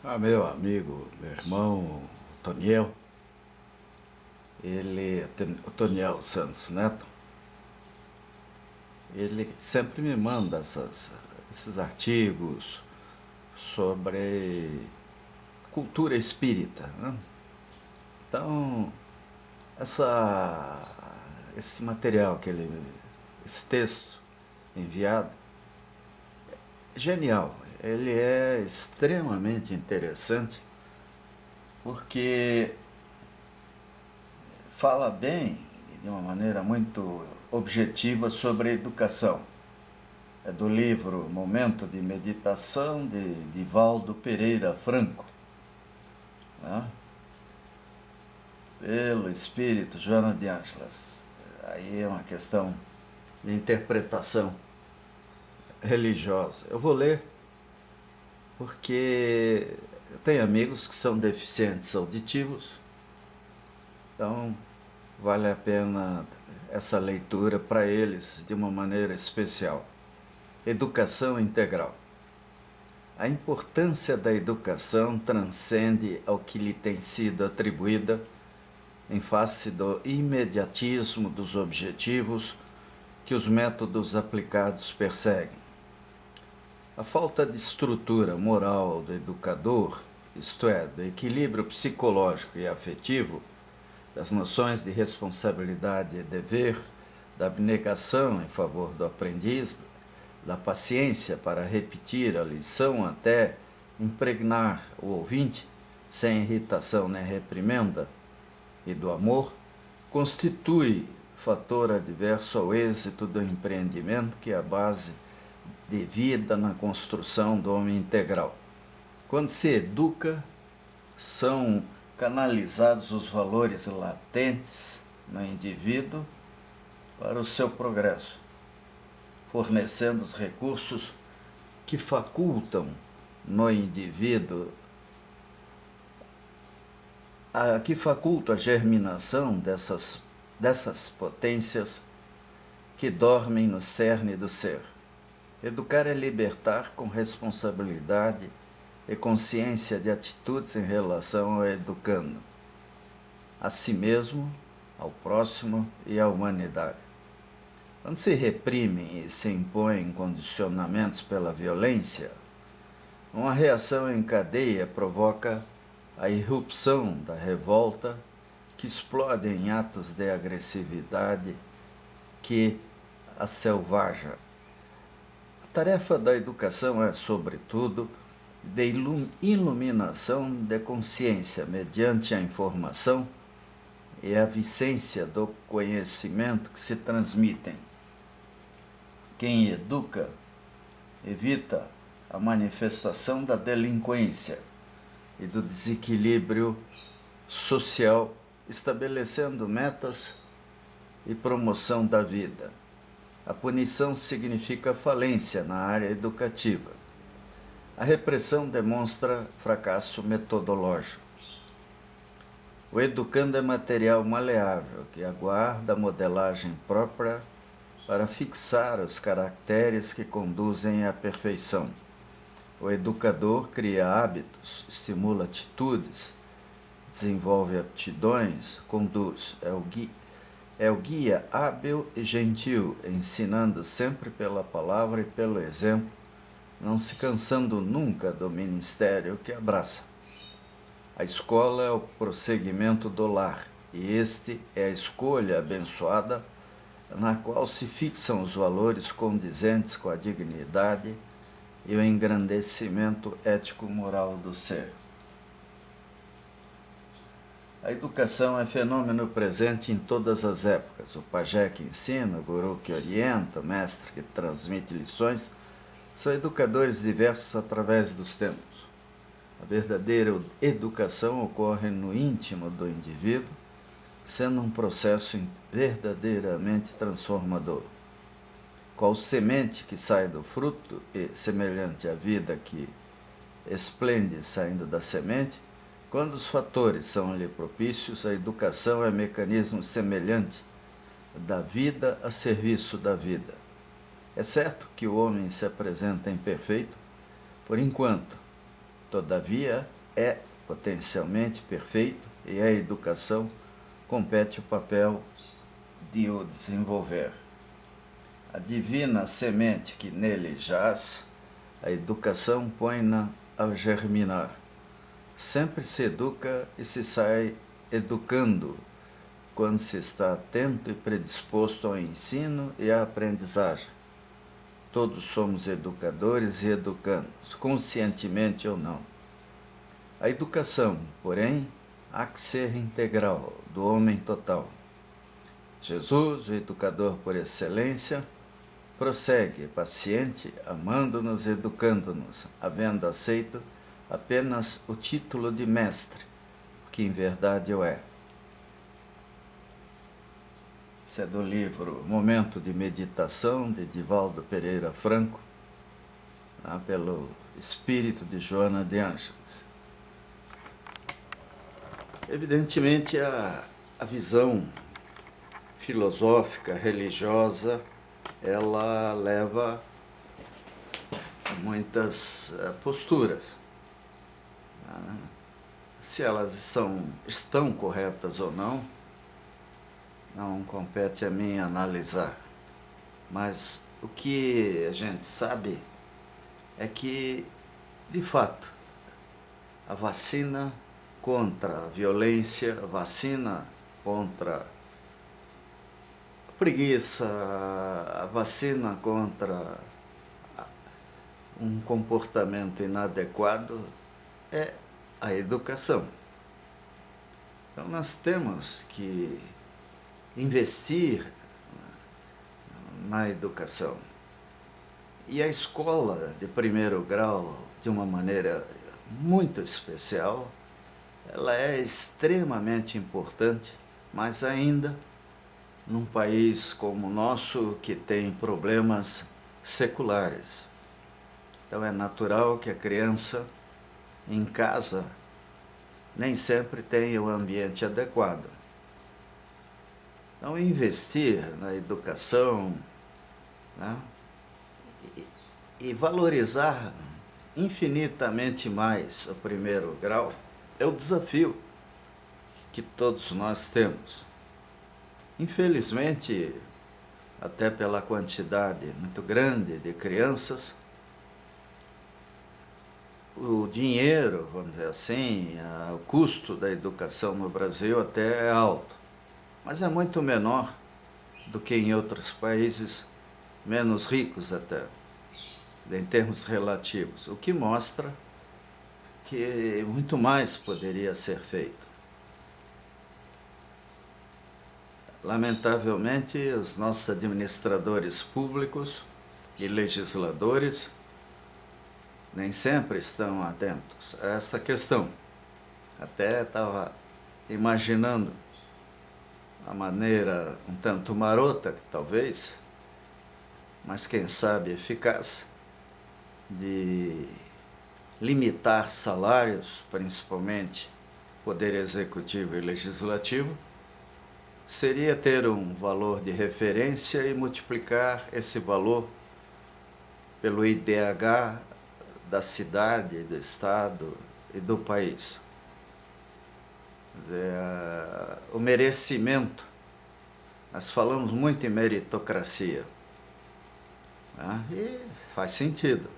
Meu amigo, meu irmão, Toniel, o Toniel Santos Neto, ele sempre me manda esses artigos sobre cultura espírita, né? Então, essa, esse material esse texto enviado, é genial. Ele é extremamente interessante porque fala bem, de uma maneira muito objetiva, sobre a educação. É do livro Momento de Meditação, de Divaldo Pereira Franco, né? Pelo espírito Joana de Ângeles. Aí é uma questão de interpretação religiosa. Eu vou ler porque eu tenho amigos que são deficientes auditivos, então vale a pena essa leitura para eles de uma maneira especial. Educação integral. A importância da educação transcende ao que lhe tem sido atribuída em face do imediatismo dos objetivos que os métodos aplicados perseguem. A falta de estrutura moral do educador, isto é, do equilíbrio psicológico e afetivo, das noções de responsabilidade e dever, da abnegação em favor do aprendiz, da paciência para repetir a lição até impregnar o ouvinte, sem irritação nem reprimenda, e do amor, constitui fator adverso ao êxito do empreendimento, que é a base de vida na construção do homem integral. Quando se educa, são canalizados os valores latentes no indivíduo para o seu progresso, fornecendo os recursos que facultam no indivíduo, que facultam a germinação dessas potências que dormem no cerne do ser. Educar é libertar com responsabilidade e consciência de atitudes em relação ao educando, a si mesmo, ao próximo e à humanidade. Quando se reprimem e se impõem condicionamentos pela violência, uma reação em cadeia provoca a irrupção da revolta, que explode em atos de agressividade que a selvaja. A tarefa da educação é, sobretudo, de iluminação de consciência mediante a informação e a vicência do conhecimento que se transmitem. Quem educa evita a manifestação da delinquência e do desequilíbrio social, estabelecendo metas e promoção da vida. A punição significa falência na área educativa. A repressão demonstra fracasso metodológico. O educando é material maleável que aguarda a modelagem própria para fixar os caracteres que conduzem à perfeição. O educador cria hábitos, estimula atitudes, desenvolve aptidões, conduz. É o guia hábil e gentil, ensinando sempre pela palavra e pelo exemplo, não se cansando nunca do ministério que abraça. A escola é o prosseguimento do lar, e este é a escolha abençoada na qual se fixam os valores condizentes com a dignidade e o engrandecimento ético-moral do ser. A educação é fenômeno presente em todas as épocas. O pajé que ensina, o guru que orienta, o mestre que transmite lições, são educadores diversos através dos tempos. A verdadeira educação ocorre no íntimo do indivíduo, sendo um processo verdadeiramente transformador. Qual semente que sai do fruto e semelhante à vida que esplende saindo da semente, quando os fatores são-lhe propícios, a educação é mecanismo semelhante da vida a serviço da vida. É certo que o homem se apresenta imperfeito, por enquanto, Todavia, é potencialmente perfeito e a educação compete o papel de o desenvolver. A divina semente que nele jaz, a educação põe-na a germinar. Sempre se educa e se sai educando, quando se está atento e predisposto ao ensino e à aprendizagem. Todos somos educadores e educandos, conscientemente ou não. A educação, porém, há que ser integral, do homem total. Jesus, o educador por excelência, prossegue paciente, amando-nos, educando-nos, havendo aceito apenas o título de mestre, que em verdade o é. Isso é do livro Momento de Meditação, de Divaldo Pereira Franco, pelo espírito de Joana de Ângeles. Evidentemente, a visão filosófica, religiosa, ela leva a muitas posturas. Se elas estão corretas ou não compete a mim analisar. Mas o que a gente sabe é que, de fato, a vacina contra a violência, a vacina contra a preguiça, a vacina contra um comportamento inadequado é a educação. Então nós temos que investir na educação. E a escola de primeiro grau, de uma maneira muito especial, ela é extremamente importante, mas ainda num país como o nosso, que tem problemas seculares. Então é natural que a criança em casa nem sempre tenha o ambiente adequado. Então investir na educação, e valorizar infinitamente mais o primeiro grau é o desafio que todos nós temos. Infelizmente, até pela quantidade muito grande de crianças, o dinheiro, vamos dizer assim, o custo da educação no Brasil até é alto, mas é muito menor do que em outros países menos ricos até, em termos relativos, o que mostra que muito mais poderia ser feito. Lamentavelmente, os nossos administradores públicos e legisladores nem sempre estão atentos a essa questão. Até estava imaginando a maneira um tanto marota, talvez, mas quem sabe eficaz, de limitar salários, principalmente poder executivo e legislativo, seria ter um valor de referência e multiplicar esse valor pelo IDH da cidade, do estado e do país. Quer dizer, o merecimento, nós falamos muito em meritocracia, e faz sentido.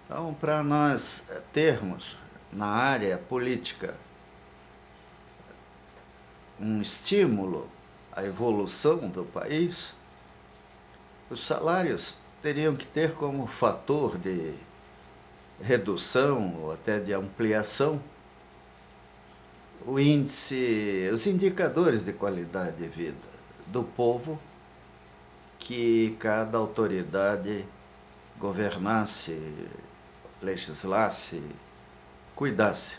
Então, para nós termos na área política um estímulo à evolução do país, os salários teriam que ter como fator de redução ou até de ampliação o índice, os indicadores de qualidade de vida do povo que cada autoridade governasse, legislasse, cuidasse.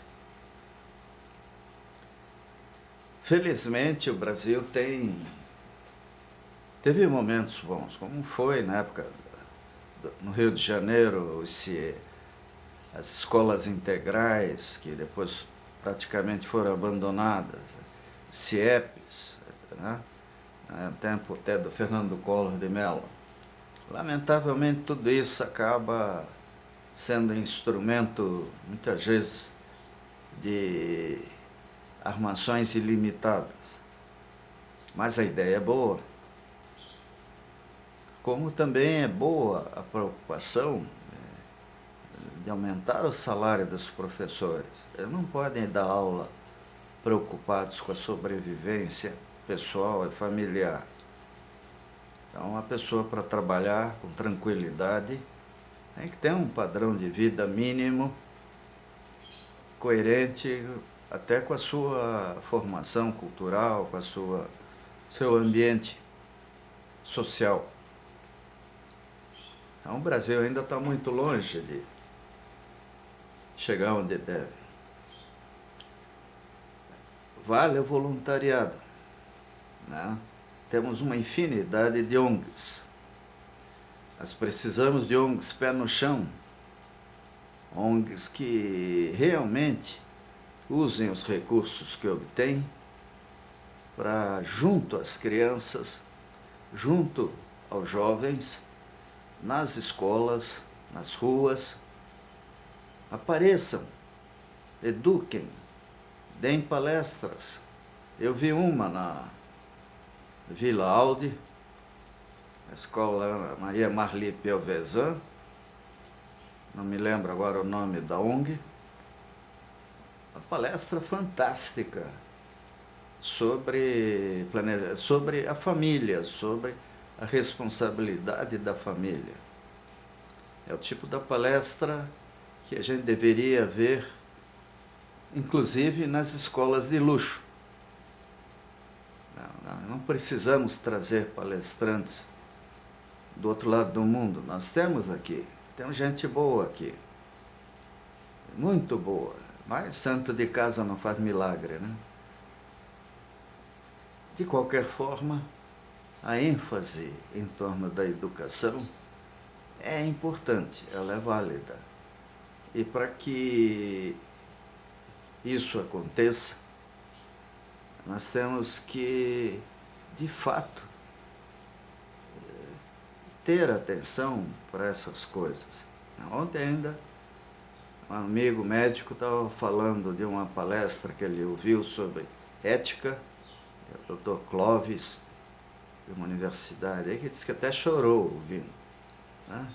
Felizmente, o Brasil teve momentos bons, como foi na época no Rio de Janeiro, as escolas integrais, que depois praticamente foram abandonadas, CIEPs, no tempo até do Fernando Collor de Mello. Lamentavelmente, tudo isso acaba sendo instrumento, muitas vezes, de armações ilimitadas. Mas a ideia é boa. Como também é boa a preocupação de aumentar o salário dos professores. Eles não podem dar aula preocupados com a sobrevivência pessoal e familiar. Então, uma pessoa, para trabalhar com tranquilidade, tem que ter um padrão de vida mínimo, coerente até com a sua formação cultural, com a seu ambiente social. Então, o Brasil ainda está muito longe de chegar onde deve. Vale o voluntariado, né? Temos uma infinidade de ONGs. Nós precisamos de ONGs pé no chão, ONGs que realmente usem os recursos que obtêm para, junto às crianças, junto aos jovens, nas escolas, nas ruas, apareçam, eduquem, deem palestras. Eu vi uma na Vila Alde, a escola Maria Marli Pelvezan, não me lembro agora o nome da ONG, uma palestra fantástica sobre a família, sobre a responsabilidade da família. É o tipo da palestra que a gente deveria ver, inclusive nas escolas de luxo. Não precisamos trazer palestrantes do outro lado do mundo. Nós temos aqui, temos gente boa aqui, muito boa, mas santo de casa não faz milagre, né? De qualquer forma, a ênfase em torno da educação é importante, ela é válida. E para que isso aconteça, nós temos que, de fato, ter atenção para essas coisas. Ontem ainda, um amigo médico estava falando de uma palestra que ele ouviu sobre ética, o Dr. Clóvis, de uma universidade aí, que disse que até chorou ouvindo, né?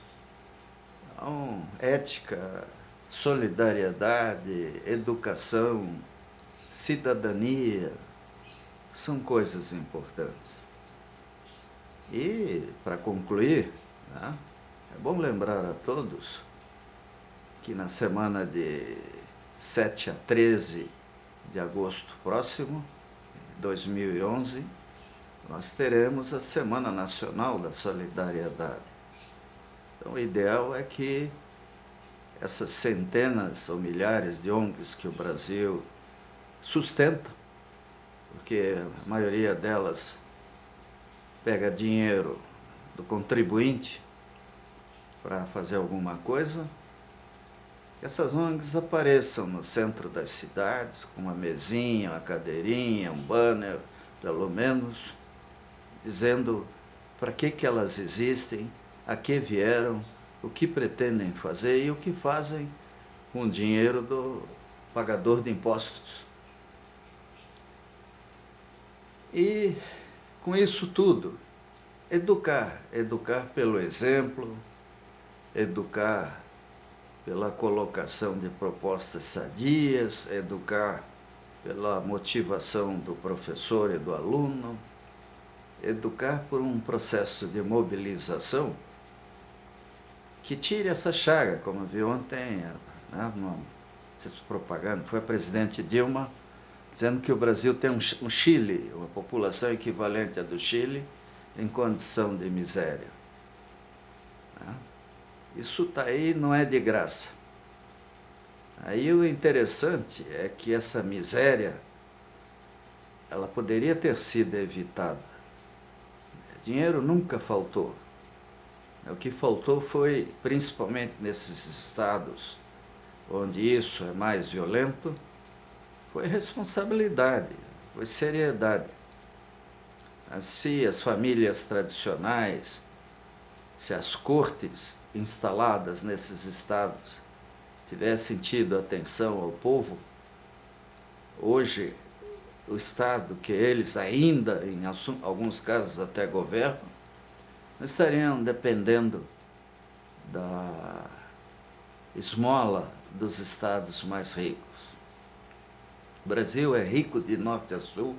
Então, ética, solidariedade, educação, cidadania, são coisas importantes. E, para concluir, né, é bom lembrar a todos que na semana de 7 a 13 de agosto próximo, 2011, nós teremos a Semana Nacional da Solidariedade. Então, o ideal é que essas centenas ou milhares de ONGs que o Brasil sustenta, porque a maioria delas pega dinheiro do contribuinte para fazer alguma coisa, que essas ONGs apareçam no centro das cidades, com uma mesinha, uma cadeirinha, um banner, pelo menos, dizendo para que elas existem, a que vieram, o que pretendem fazer e o que fazem com o dinheiro do pagador de impostos. E, com isso tudo, educar pelo exemplo, educar pela colocação de propostas sadias, educar pela motivação do professor e do aluno, educar por um processo de mobilização que tire essa chaga, como eu vi ontem, né, numa propaganda, foi a presidente Dilma, dizendo que o Brasil tem um Chile, uma população equivalente à do Chile, em condição de miséria. Isso está aí, não é de graça. Aí o interessante é que essa miséria, ela poderia ter sido evitada. Dinheiro nunca faltou. O que faltou foi, principalmente nesses estados onde isso é mais violento, foi responsabilidade, foi seriedade. Assim, as famílias tradicionais se as cortes instaladas nesses estados tivessem tido atenção ao povo, hoje o estado que eles ainda, em alguns casos até governam, não estariam dependendo da esmola dos estados mais ricos. O Brasil é rico de norte a sul,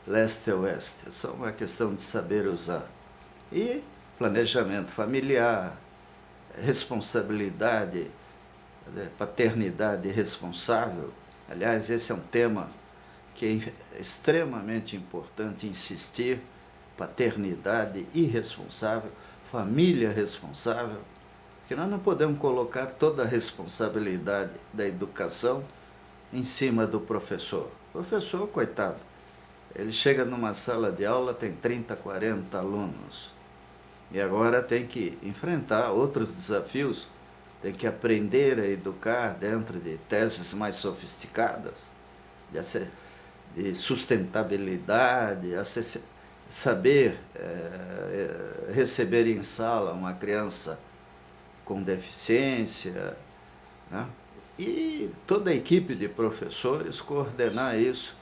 leste a oeste, é só uma questão de saber usar. E planejamento familiar, responsabilidade, paternidade responsável. Aliás, esse é um tema que é extremamente importante insistir: paternidade irresponsável, família responsável, porque nós não podemos colocar toda a responsabilidade da educação em cima do professor. O professor, coitado, ele chega numa sala de aula, tem 30, 40 alunos, e agora tem que enfrentar outros desafios, tem que aprender a educar dentro de teses mais sofisticadas, de sustentabilidade, saber receber em sala uma criança com deficiência, né? E toda a equipe de professores coordenar isso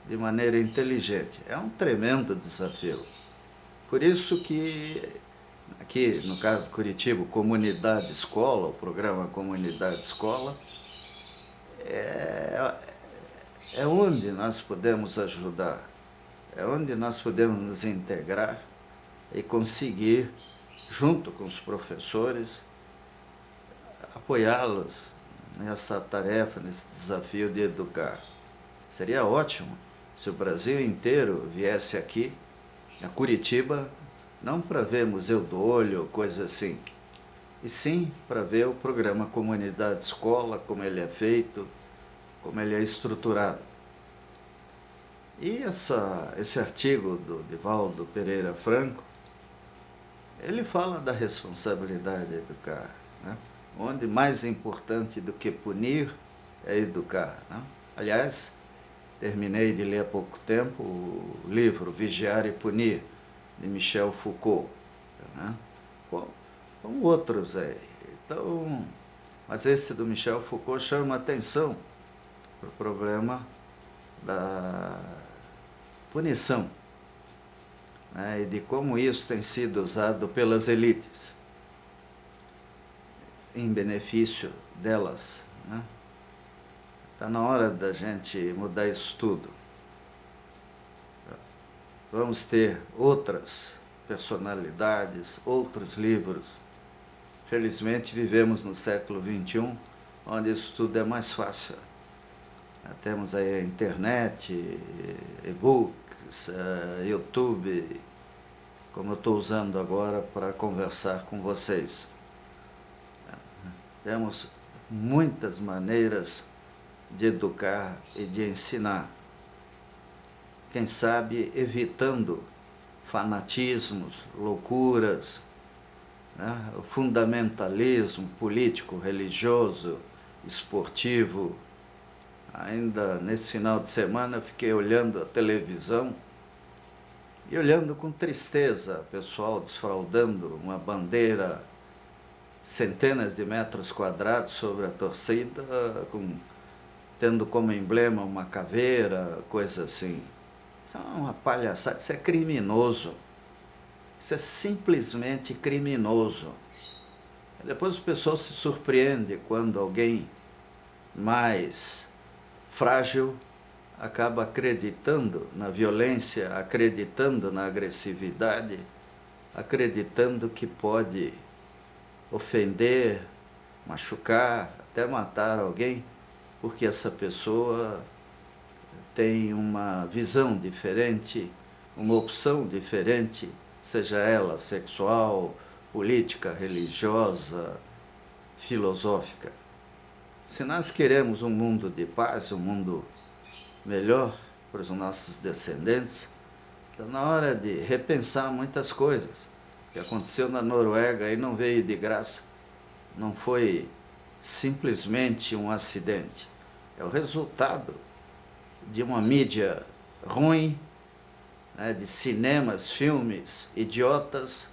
de maneira inteligente. É um tremendo desafio. Por isso que aqui, no caso de Curitiba, Comunidade Escola, o programa Comunidade Escola, é onde nós podemos ajudar, é onde nós podemos nos integrar e conseguir, junto com os professores, apoiá-los nessa tarefa, nesse desafio de educar. Seria ótimo se o Brasil inteiro viesse aqui, a Curitiba, não para ver Museu do Olho, coisa assim, e sim para ver o programa Comunidade Escola, como ele é feito, como ele é estruturado. E esse artigo do Divaldo Pereira Franco, ele fala da responsabilidade de educar, né? Onde mais importante do que punir é educar, né? Aliás, terminei de ler há pouco tempo o livro Vigiar e Punir, de Michel Foucault, né? Com outros aí. Então, mas esse do Michel Foucault chama atenção para o problema da punição, né? E de como isso tem sido usado pelas elites em benefício delas, né? Está na hora da gente mudar isso tudo. Vamos ter outras personalidades, outros livros. Felizmente vivemos no século XXI, onde isso tudo é mais fácil. Temos aí a internet, e-books, YouTube, como eu estou usando agora para conversar com vocês. Temos muitas maneiras de educar e de ensinar. Quem sabe evitando fanatismos, loucuras, né? O fundamentalismo político, religioso, esportivo. Ainda nesse final de semana eu fiquei olhando a televisão e olhando com tristeza o pessoal desfraldando uma bandeira centenas de metros quadrados sobre a torcida, tendo como emblema uma caveira, coisa assim. Isso é uma palhaçada, isso é criminoso. Isso é simplesmente criminoso. Depois o pessoal se surpreende quando alguém mais frágil acaba acreditando na violência, acreditando na agressividade, acreditando que pode ofender, machucar, até matar alguém, porque essa pessoa tem uma visão diferente, uma opção diferente, seja ela sexual, política, religiosa, filosófica. Se nós queremos um mundo de paz, um mundo melhor para os nossos descendentes, está na hora de repensar muitas coisas. O que aconteceu na Noruega aí não veio de graça, não foi simplesmente um acidente. É o resultado de uma mídia ruim, né, de cinemas, filmes idiotas,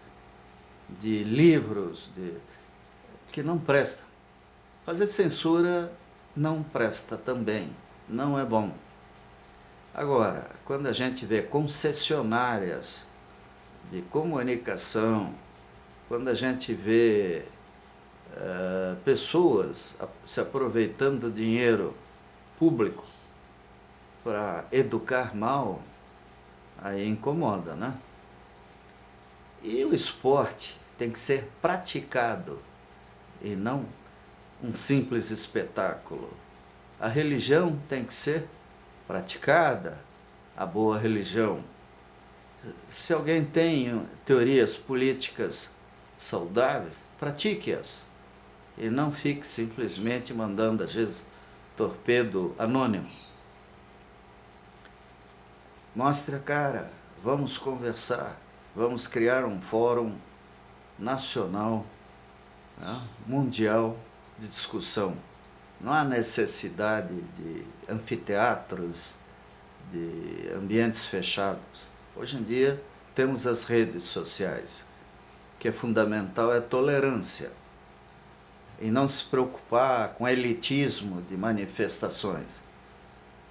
de livros que não prestam. Fazer censura não presta também, não é bom. Agora, quando a gente vê concessionárias de comunicação, quando a gente vê pessoas se aproveitando do dinheiro público para educar mal, aí incomoda, né? E o esporte tem que ser praticado e não um simples espetáculo. A religião tem que ser praticada, a boa religião. Se alguém tem teorias políticas saudáveis, pratique-as. E não fique simplesmente mandando, às vezes, torpedo anônimo. Mostre a cara, vamos conversar, vamos criar um fórum nacional, né, mundial de discussão. Não há necessidade de anfiteatros, de ambientes fechados. Hoje em dia temos as redes sociais. O que é fundamental é a tolerância e não se preocupar com elitismo de manifestações.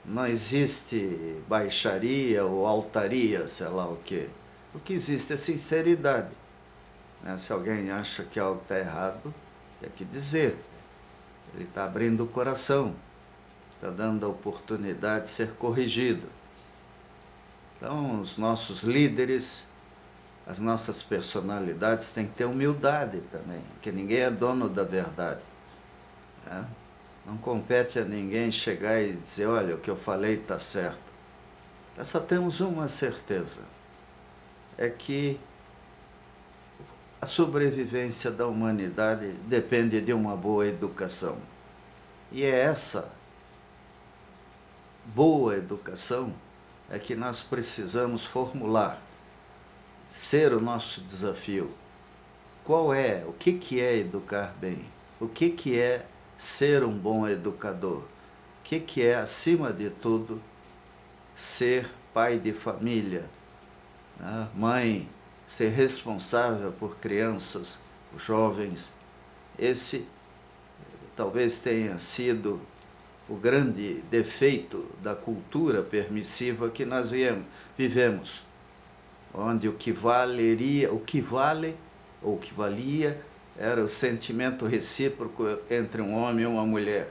Não existe baixaria ou altaria, sei lá o quê. O que existe é sinceridade. Se alguém acha que algo está errado, tem que dizer. Ele está abrindo o coração, está dando a oportunidade de ser corrigido. Então, os nossos líderes, as nossas personalidades têm que ter humildade também, porque ninguém é dono da verdade. Né? Não compete a ninguém chegar e dizer, olha, o que eu falei está certo. Nós só temos uma certeza, é que a sobrevivência da humanidade depende de uma boa educação. E é essa boa educação é que nós precisamos formular, ser o nosso desafio. Qual é, o que é educar bem? O que é ser um bom educador? O que é, acima de tudo, ser pai de família, né? Mãe, ser responsável por crianças, por jovens? Esse talvez tenha sido o grande defeito da cultura permissiva que nós vivemos, onde o que valia era o sentimento recíproco entre um homem e uma mulher,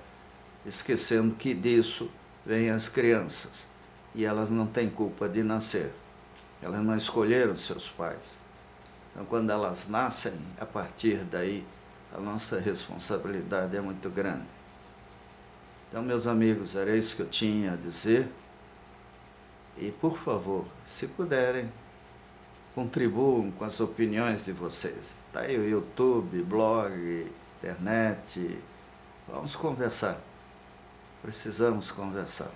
esquecendo que disso vêm as crianças, e elas não têm culpa de nascer, elas não escolheram seus pais. Então, quando elas nascem, a partir daí, a nossa responsabilidade é muito grande. Então, meus amigos, era isso que eu tinha a dizer. E, por favor, se puderem, contribuam com as opiniões de vocês. Está aí o YouTube, blog, internet. Vamos conversar. Precisamos conversar.